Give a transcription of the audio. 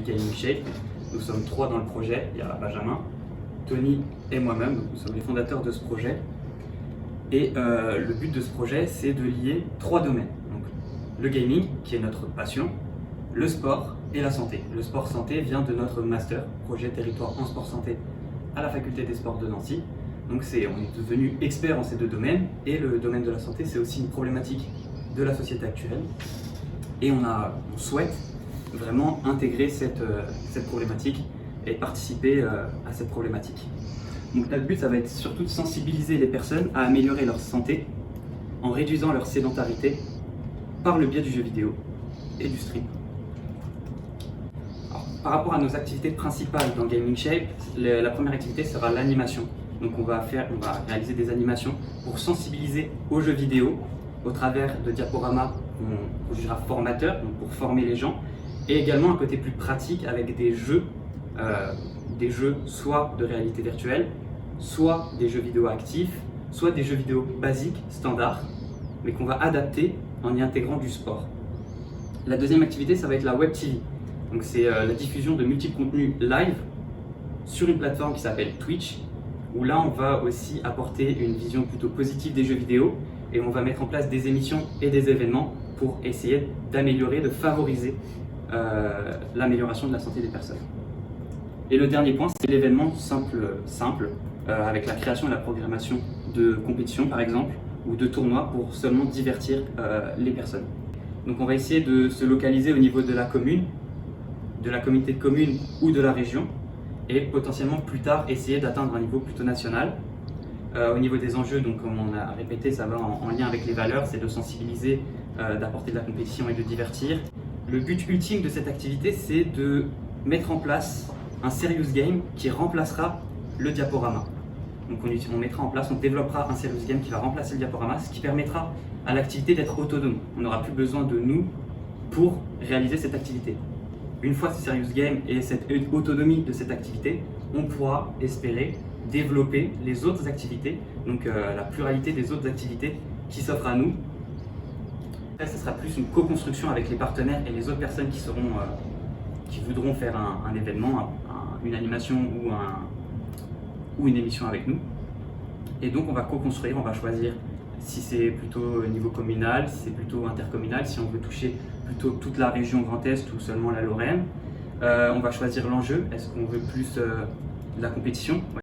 Gaming Shape. Nous sommes 3 dans le projet, il y a Benjamin, Tony et moi-même, nous sommes les fondateurs de ce projet. Et le but de ce projet, c'est de lier 3 domaines. Donc, le gaming, qui est notre passion, le sport et la santé. Le sport santé vient de notre master, projet territoire en sport santé à la faculté des sports de Nancy. Donc on est devenu expert en ces 2 domaines, et le domaine de la santé, c'est aussi une problématique de la société actuelle. Et on souhaite vraiment intégrer cette problématique et participer à cette problématique. Donc notre but, ça va être surtout de sensibiliser les personnes à améliorer leur santé en réduisant leur sédentarité par le biais du jeu vidéo et du stream. Alors, par rapport à nos activités principales dans Gaming Shape, la première activité sera l'animation. Donc on va réaliser des animations pour sensibiliser aux jeux vidéo au travers de diaporamas qu'on jugera formateurs, donc pour former les gens, et également un côté plus pratique avec des jeux soit de réalité virtuelle, soit des jeux vidéo actifs, soit des jeux vidéo basiques, standards, mais qu'on va adapter en y intégrant du sport. La deuxième activité, ça va être la Web TV. Donc c'est la diffusion de multiples contenus live sur une plateforme qui s'appelle Twitch, où là on va aussi apporter une vision plutôt positive des jeux vidéo, et on va mettre en place des émissions et des événements pour essayer d'améliorer, de favoriser l'amélioration de la santé des personnes. Et le dernier point, c'est l'événement simple avec la création et la programmation de compétitions par exemple, ou de tournois pour seulement divertir les personnes. Donc on va essayer de se localiser au niveau de la commune, de la communauté de communes ou de la région, et potentiellement plus tard essayer d'atteindre un niveau plutôt national. Au niveau des enjeux, donc comme on a répété, ça va en lien avec les valeurs, c'est de sensibiliser, d'apporter de la compétition et de divertir. Le but ultime de cette activité, c'est de mettre en place un serious game qui remplacera le diaporama. Donc on développera un serious game qui va remplacer le diaporama, ce qui permettra à l'activité d'être autonome. On n'aura plus besoin de nous pour réaliser cette activité. Une fois ce serious game et cette autonomie de cette activité, on pourra espérer développer les autres activités, donc la pluralité des autres activités qui s'offrent à nous. Là, ce sera plus une co-construction avec les partenaires et les autres personnes qui voudront faire un événement, une animation ou une émission avec nous. Et donc on va co-construire, on va choisir si c'est plutôt au niveau communal, si c'est plutôt intercommunal, si on veut toucher plutôt toute la région Grand Est ou seulement la Lorraine. On va choisir l'enjeu, est-ce qu'on veut plus de la compétition?